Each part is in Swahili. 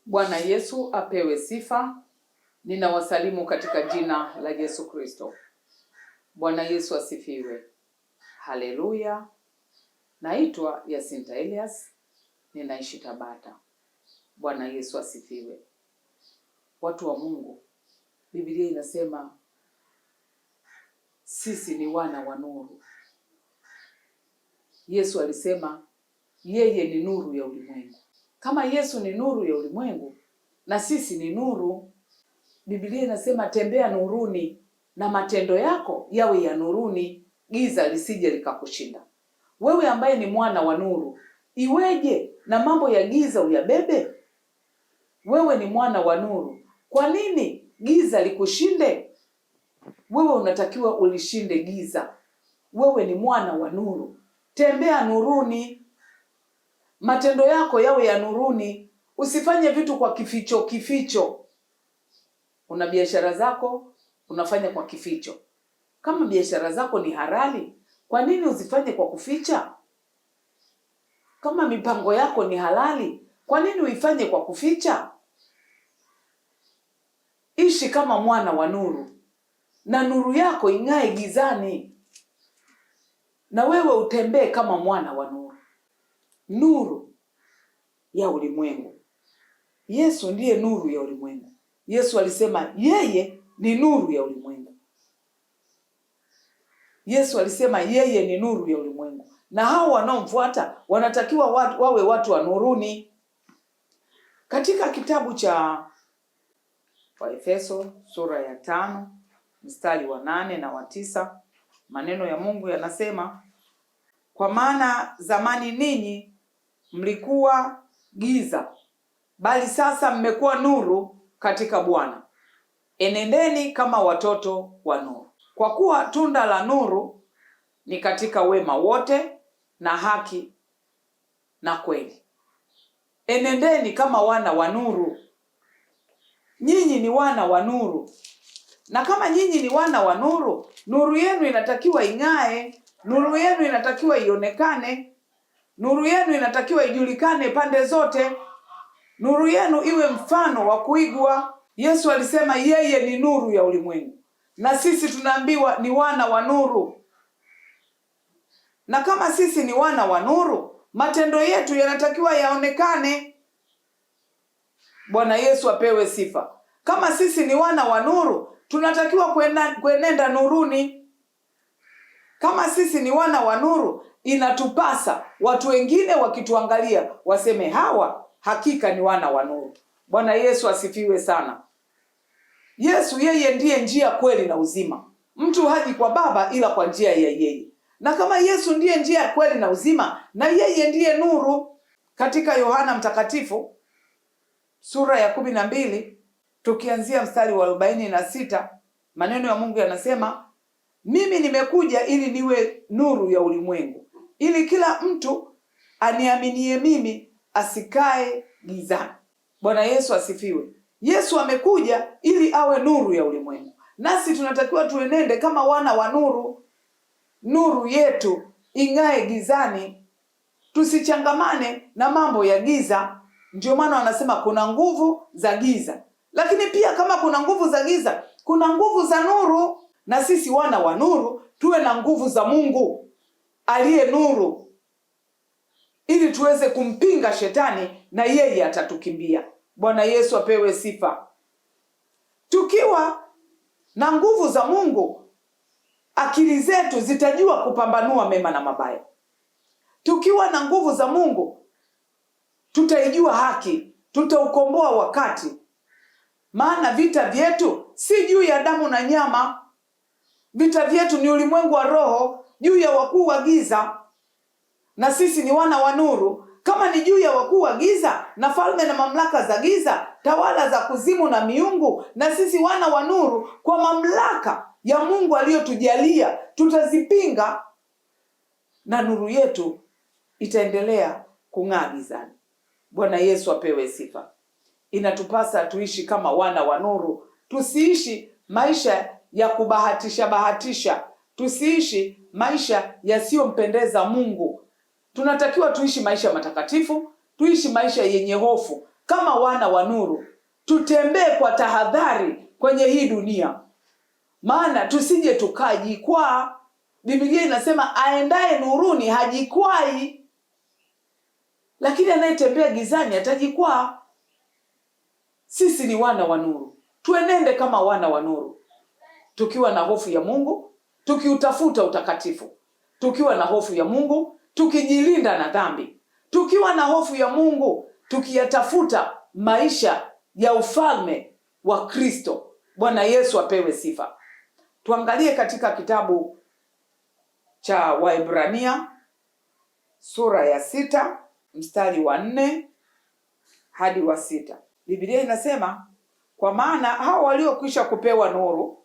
Bwana Yesu apewe sifa. Ninawasalimu katika jina la Yesu Kristo. Bwana Yesu asifiwe. Haleluya. Naitwa Yasinta Elias, ninaishi Tabata. Bwana Yesu asifiwe. Watu wa Mungu, Biblia inasema sisi ni wana wa nuru. Yesu alisema yeye ni nuru ya ulimwengu. Kama Yesu ni nuru ya ulimwengu na sisi ni nuru, Biblia inasema tembea nuruni na matendo yako yawe ya nuruni, giza lisije likakushinda. Wewe ambaye ni mwana wa nuru, iweje na mambo ya giza uyabebe? Wewe ni mwana wa nuru, kwa nini giza likushinde? Wewe unatakiwa ulishinde giza. Wewe ni mwana wa nuru, tembea nuruni, matendo yako yawe ya nuruni. Usifanye vitu kwa kificho. Una biashara zako unafanya kwa kificho. Kama biashara zako ni halali, kwa nini uzifanye kwa kuficha? Kama mipango yako ni halali, kwa nini uifanye kwa kuficha? Ishi kama mwana wa nuru, na nuru yako ing'ae gizani, na wewe utembee kama mwana wa nuru, nuru ya ulimwengu. Yesu ndiye nuru ya ulimwengu. Yesu alisema yeye ni nuru ya ulimwengu. Yesu alisema yeye ni nuru ya ulimwengu, na hao wanaomfuata wanatakiwa wawe watu wa nuruni. Katika kitabu cha Waefeso sura ya 5 mstari wa 8 na wa 9, maneno ya Mungu yanasema, kwa maana zamani ninyi mlikuwa giza, bali sasa mmekuwa nuru katika Bwana. Enendeni kama watoto wa nuru, kwa kuwa tunda la nuru ni katika wema wote na haki na kweli. Enendeni kama wana wa nuru. Nyinyi ni wana wa nuru, na kama nyinyi ni wana wa nuru, nuru yenu inatakiwa ing'ae, nuru yenu inatakiwa ionekane, nuru yenu inatakiwa ijulikane pande zote, nuru yenu iwe mfano wa kuigwa. Yesu alisema yeye ni nuru ya ulimwengu, na sisi tunaambiwa ni wana wa nuru. Na kama sisi ni wana wa nuru, matendo yetu yanatakiwa yaonekane. Bwana Yesu apewe sifa. Kama sisi ni wana wa nuru, tunatakiwa kuenenda nuruni. Kama sisi ni wana wa nuru, inatupasa watu wengine wakituangalia waseme hawa hakika ni wana wa nuru. Bwana Yesu asifiwe sana. Yesu yeye ndiye njia, kweli na uzima. Mtu haji kwa Baba ila kwa njia ya yeye. Na kama Yesu ndiye njia, kweli na uzima, na yeye ndiye nuru. Katika Yohana Mtakatifu sura ya 12 tukianzia mstari wa 46, maneno ya Mungu yanasema, mimi nimekuja ili niwe nuru ya ulimwengu, ili kila mtu aniaminie mimi asikae gizani. Bwana Yesu asifiwe. Yesu amekuja ili awe nuru ya ulimwengu, nasi tunatakiwa tuenende kama wana wa nuru. Nuru yetu ing'ae gizani, tusichangamane na mambo ya giza. Ndio maana wanasema kuna nguvu za giza, lakini pia kama kuna nguvu za giza, kuna nguvu za nuru. Na sisi wana wa nuru tuwe na nguvu za Mungu aliye nuru, ili tuweze kumpinga shetani na yeye atatukimbia. Bwana Yesu apewe sifa. Tukiwa na nguvu za Mungu, akili zetu zitajua kupambanua mema na mabaya. Tukiwa na nguvu za Mungu, tutaijua haki, tutaukomboa wakati. Maana vita vyetu si juu ya damu na nyama. Vita vyetu ni ulimwengu wa roho, juu ya wakuu wa giza. Na sisi ni wana wa nuru. Kama ni juu ya wakuu wa giza na falme na mamlaka za giza, tawala za kuzimu na miungu, na sisi wana wa nuru, kwa mamlaka ya Mungu aliyotujalia, tutazipinga, na nuru yetu itaendelea kung'aa gizani. Bwana Yesu apewe sifa. Inatupasa tuishi kama wana wa nuru. Tusiishi maisha ya kubahatisha. Tusiishi maisha yasiyompendeza Mungu. Tunatakiwa tuishi maisha matakatifu, tuishi maisha yenye hofu. kama wana wa nuru, tutembee kwa tahadhari kwenye hii dunia, maana tusije tukajikwaa. Biblia inasema aendaye nuruni hajikwai, lakini anayetembea gizani atajikwaa. Sisi ni wana wa nuru, tuenende kama wana wa nuru, tukiwa na hofu ya Mungu, tukiutafuta utakatifu, tukiwa na hofu ya Mungu, tukijilinda na dhambi, tukiwa na hofu ya Mungu, tukiyatafuta maisha ya ufalme wa Kristo. Bwana Yesu apewe sifa. Tuangalie katika kitabu cha Waebrania sura ya 6 mstari wa 4 hadi wa 6. Biblia inasema, kwa maana hao waliokwisha kupewa nuru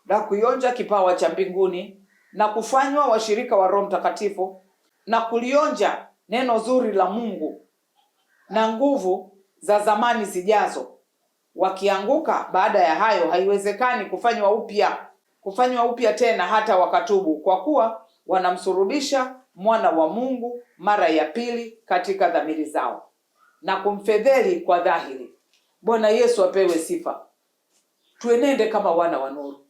na kuionja kipawa cha mbinguni na kufanywa washirika wa Roho Mtakatifu na kulionja neno zuri la Mungu na nguvu za zamani zijazo, wakianguka baada ya hayo haiwezekani kufanywa upya tena hata wakatubu, kwa kuwa wanamsurubisha mwana wa Mungu mara ya pili katika dhamiri zao na kumfedheli kwa dhahiri. Bwana Yesu apewe sifa. Tuenende kama wana wa nuru.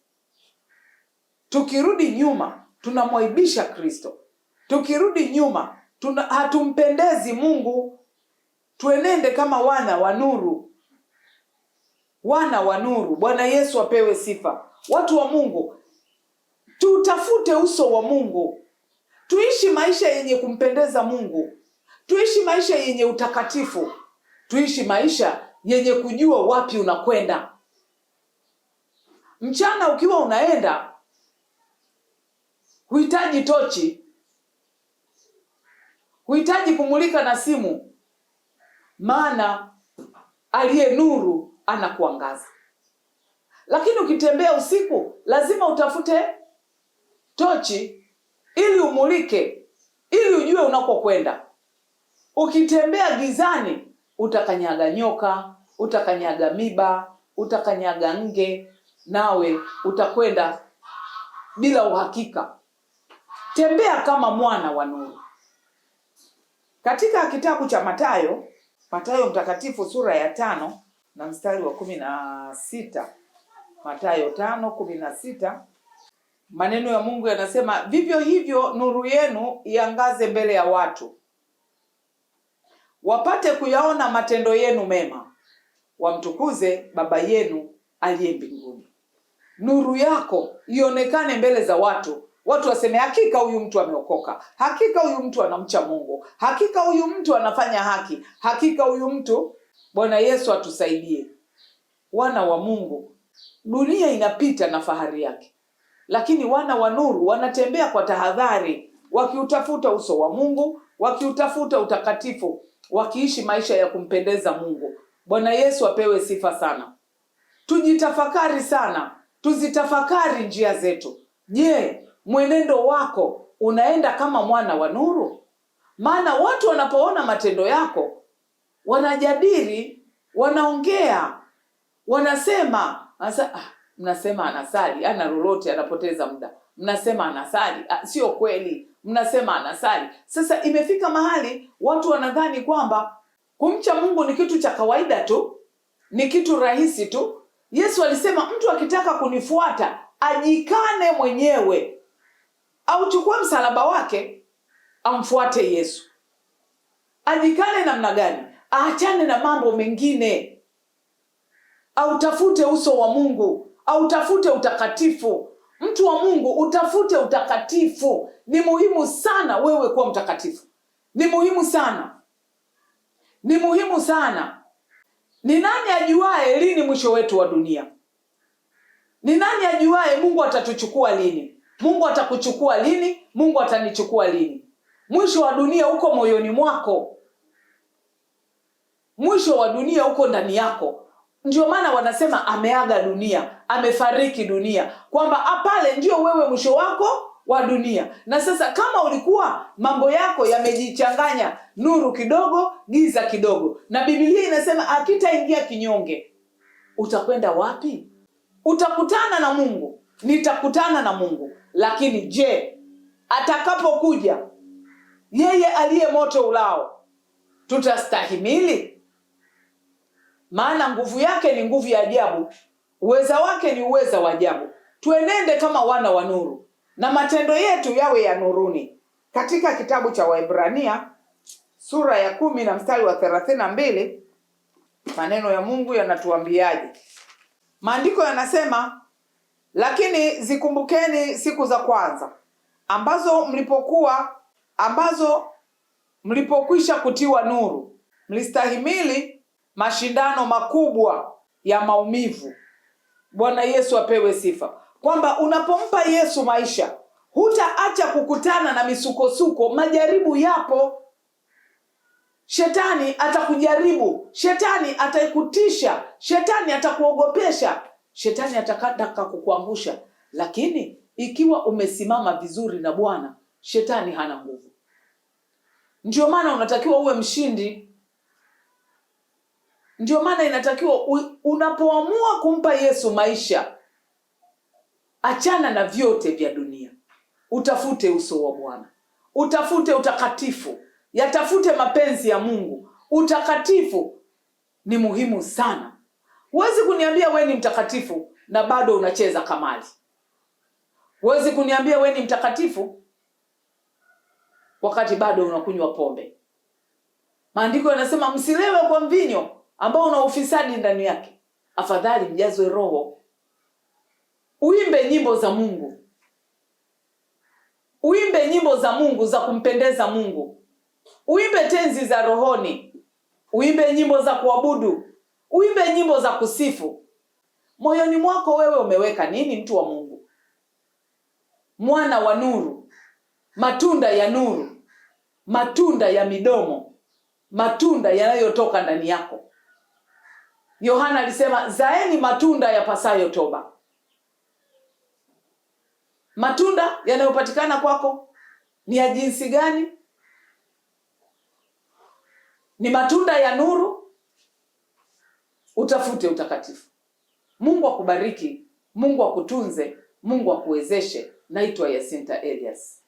Tukirudi nyuma tunamwaibisha Kristo. Tukirudi nyuma hatumpendezi Mungu. Tuenende kama wana wa nuru. Wana wa nuru. Bwana Yesu apewe sifa. Watu wa Mungu, tutafute uso wa Mungu. Tuishi maisha yenye kumpendeza Mungu. Tuishi maisha yenye utakatifu. Tuishi maisha yenye kujua wapi unakwenda. Mchana ukiwa unaenda, huhitaji tochi, huhitaji kumulika na simu, maana aliye nuru anakuangaza. Lakini ukitembea usiku, lazima utafute tochi ili umulike, ili ujue unakokwenda. Ukitembea gizani, utakanyaga nyoka, utakanyaga miba, utakanyaga nge, nawe utakwenda bila uhakika. Tembea kama mwana wa nuru. Katika kitabu cha Mathayo mtakatifu sura ya 5 na mstari wa 16, Mathayo 5:16, maneno ya Mungu yanasema, vivyo hivyo nuru yenu iangaze mbele ya watu, wapate kuyaona matendo yenu mema, wamtukuze Baba yenu aliye mbinguni. Nuru yako ionekane mbele za watu, watu waseme, hakika huyu mtu ameokoka, hakika huyu mtu anamcha Mungu, hakika huyu mtu anafanya haki, hakika huyu mtu. Bwana Yesu atusaidie. Wana wa Mungu, dunia inapita na fahari yake, lakini wana wa nuru wanatembea kwa tahadhari, wakiutafuta uso wa Mungu, wakiutafuta utakatifu, wakiishi maisha ya kumpendeza Mungu. Bwana Yesu apewe sifa sana. Tujitafakari sana, tuzitafakari njia zetu. Je, mwenendo wako unaenda kama mwana wa nuru? Maana watu wanapoona matendo yako, wanajadili, wanaongea, wanasema, mnasema anasali, ana lolote, anapoteza muda. Mnasema anasali, sio kweli. Mnasema anasali. Sasa imefika mahali watu wanadhani kwamba kumcha Mungu ni kitu cha kawaida tu, ni kitu rahisi tu. Yesu alisema mtu akitaka kunifuata ajikane mwenyewe, au chukue msalaba wake amfuate Yesu. Ajikane namna gani? Aachane na mambo mengine, au tafute uso wa Mungu, au tafute utakatifu. Mtu wa Mungu, utafute utakatifu. Ni muhimu sana wewe kuwa mtakatifu. Ni muhimu sana. Ni muhimu sana. Ni nani ajuae lini mwisho wetu wa dunia? Ni nani ajuae Mungu atatuchukua lini? Mungu atakuchukua lini? Mungu atanichukua lini? Mwisho wa dunia uko moyoni mwako. Mwisho wa dunia uko ndani yako. Ndio maana wanasema ameaga dunia, amefariki dunia, kwamba pale ndio wewe mwisho wako wa dunia. Na sasa kama ulikuwa mambo yako yamejichanganya, nuru kidogo, giza kidogo, na Biblia inasema akitaingia kinyonge, utakwenda wapi? Utakutana na Mungu, nitakutana na Mungu. Lakini je, atakapokuja yeye aliye moto ulao, tutastahimili? maana nguvu yake ni nguvu ya ajabu, uweza wake ni uweza wa ajabu. Tuenende kama wana wa nuru, na matendo yetu yawe ya nuruni. Katika kitabu cha Waebrania sura ya 10 na mstari wa 32, maneno ya Mungu yanatuambiaje? Maandiko yanasema, lakini zikumbukeni siku za kwanza ambazo mlipokwisha kutiwa nuru, mlistahimili mashindano makubwa ya maumivu. Bwana Yesu apewe sifa. Kwamba unapompa Yesu maisha, hutaacha kukutana na misukosuko. Majaribu yapo, shetani atakujaribu, shetani ataikutisha, shetani atakuogopesha, shetani atakataka kukuangusha. Lakini ikiwa umesimama vizuri na Bwana, shetani hana nguvu. Ndio maana unatakiwa uwe mshindi. Ndio maana inatakiwa unapoamua kumpa Yesu maisha, achana na vyote vya dunia. Utafute uso wa Bwana. Utafute utakatifu. Yatafute mapenzi ya Mungu. Utakatifu ni muhimu sana. Huwezi kuniambia we ni mtakatifu na bado unacheza kamari. Huwezi kuniambia we ni mtakatifu wakati bado unakunywa pombe. Maandiko yanasema msilewe kwa mvinyo ambao una ufisadi ndani yake. Afadhali mjazwe Roho. Uimbe nyimbo za Mungu. Uimbe nyimbo za Mungu za kumpendeza Mungu. Uimbe tenzi za rohoni. Uimbe nyimbo za kuabudu. Uimbe nyimbo za kusifu. Moyoni mwako wewe umeweka nini, mtu wa Mungu? Mwana wa nuru. Matunda ya nuru. Matunda ya midomo. Matunda yanayotoka ndani yako. Yohana alisema, zaeni matunda yapasayo toba. Matunda yanayopatikana kwako ni ya jinsi gani? Ni matunda ya nuru. Utafute utakatifu. Mungu akubariki, Mungu akutunze, Mungu akuwezeshe. Naitwa Yasinta Elias.